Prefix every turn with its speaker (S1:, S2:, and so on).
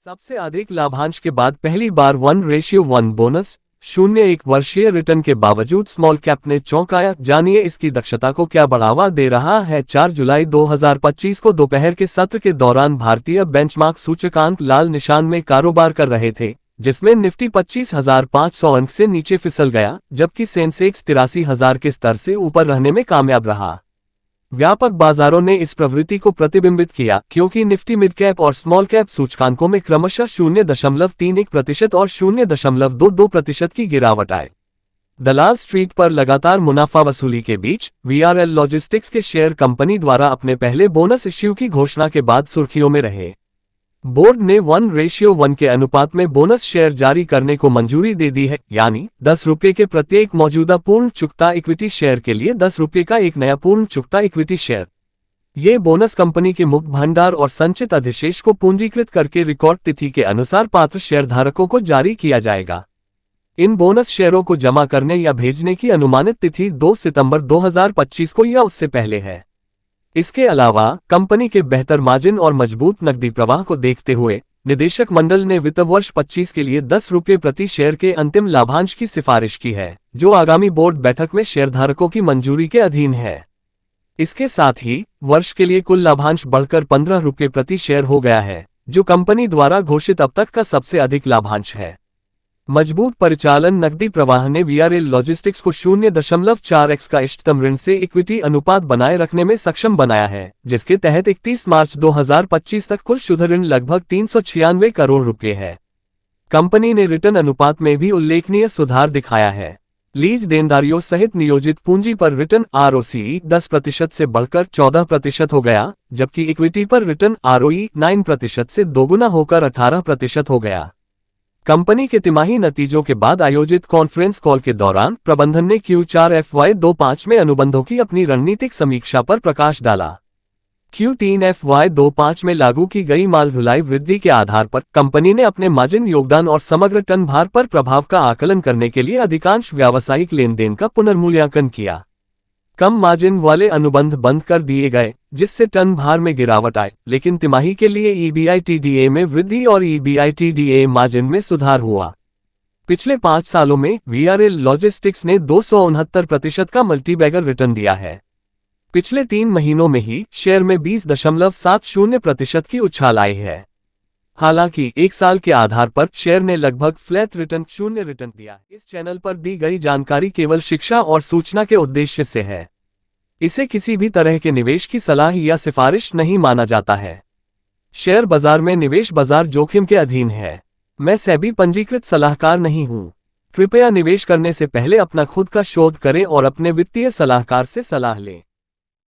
S1: सबसे अधिक लाभांश के बाद पहली बार 1:1 बोनस 0.1 वर्षीय रिटर्न के बावजूद स्मॉल कैप ने चौंकाया। जानिए इसकी दक्षता को क्या बढ़ावा दे रहा है। 4 जुलाई 2025 को दोपहर के सत्र के दौरान भारतीय बेंचमार्क सूचकांक लाल निशान में कारोबार कर रहे थे, जिसमें निफ्टी 25,500 अंक से नीचे फिसल गया, जबकि सेंसेक्स 83,000 के स्तर से ऊपर रहने में कामयाब रहा। व्यापक बाजारों ने इस प्रवृत्ति को प्रतिबिंबित किया, क्योंकि निफ्टी मिड कैप और स्मॉल कैप सूचकांकों में क्रमशः 0.31% और 0.22% की गिरावट आए। दलाल स्ट्रीट पर लगातार मुनाफा वसूली के बीच वीआरएल लॉजिस्टिक्स के शेयर कंपनी द्वारा अपने पहले बोनस इश्यू की घोषणा के बाद सुर्खियों में रहे। बोर्ड ने 1:1 के अनुपात में बोनस शेयर जारी करने को मंजूरी दे दी है, यानी 10 रुपये के प्रत्येक मौजूदा पूर्ण चुकता इक्विटी शेयर के लिए 10 रुपये का एक नया पूर्ण चुकता इक्विटी शेयर। ये बोनस कंपनी के मुक्त भंडार और संचित अधिशेष को पूंजीकृत करके रिकॉर्ड तिथि के अनुसार पात्र शेयरधारकों को जारी किया जाएगा। इन बोनस शेयरों को जमा करने या भेजने की अनुमानित तिथि 2 सितंबर 2025 को या उससे पहले है। इसके अलावा कंपनी के बेहतर मार्जिन और मजबूत नकदी प्रवाह को देखते हुए निदेशक मंडल ने वित्त वर्ष 25 के लिए 10 रुपये प्रति शेयर के अंतिम लाभांश की सिफारिश की है, जो आगामी बोर्ड बैठक में शेयरधारकों की मंजूरी के अधीन है। इसके साथ ही वर्ष के लिए कुल लाभांश बढ़कर 15 रुपये प्रति शेयर हो गया है, जो कंपनी द्वारा घोषित अब तक का सबसे अधिक लाभांश है। मजबूत परिचालन नकदी प्रवाह ने वीआरएल लॉजिस्टिक्स को 0.4x का इष्टतम ऋण से इक्विटी अनुपात बनाए रखने में सक्षम बनाया है, जिसके तहत 31 मार्च 2025 तक कुल शुद्ध ऋण लगभग 396 करोड़ रुपये है। कंपनी ने रिटर्न अनुपात में भी उल्लेखनीय सुधार दिखाया है। लीज देनदारियों सहित नियोजित पूंजी पर रिटर्न ROCE 10% से बढ़कर 14% हो गया, जबकि इक्विटी पर रिटर्न ROE 9% से दोगुना होकर 18% हो गया। कंपनी के तिमाही नतीजों के बाद आयोजित कॉन्फ्रेंस कॉल के दौरान प्रबंधन ने Q4 FY25 में अनुबंधों की अपनी रणनीतिक समीक्षा पर प्रकाश डाला। Q3 FY25 में लागू की गई माल ढुलाई वृद्धि के आधार पर कंपनी ने अपने मार्जिन योगदान और समग्र टन भार पर प्रभाव का आकलन करने के लिए अधिकांश व्यावसायिक लेन देन का पुनर्मूल्यांकन किया। कम मार्जिन वाले अनुबंध बंद कर दिए गए, जिससे टन भार में गिरावट आए, लेकिन तिमाही के लिए EBITDA में वृद्धि और EBITDA मार्जिन में सुधार हुआ। पिछले 5 सालों में वीआरएल लॉजिस्टिक्स ने 269% का मल्टीबैगर रिटर्न दिया है। पिछले 3 महीनों में ही शेयर में 20.70% की उछाल आई है। हालांकि 1 साल के आधार पर शेयर ने लगभग फ्लैट रिटर्न 0 रिटर्न दिया। इस चैनल पर दी गई जानकारी केवल शिक्षा और सूचना के उद्देश्य से है। इसे किसी भी तरह के निवेश की सलाह या सिफारिश नहीं माना जाता है। शेयर बाजार में निवेश बाजार जोखिम के अधीन है। मैं सेबी पंजीकृत सलाहकार नहीं हूं। कृपया निवेश करने से पहले अपना खुद का शोध करें और अपने वित्तीय सलाहकार से सलाह लें।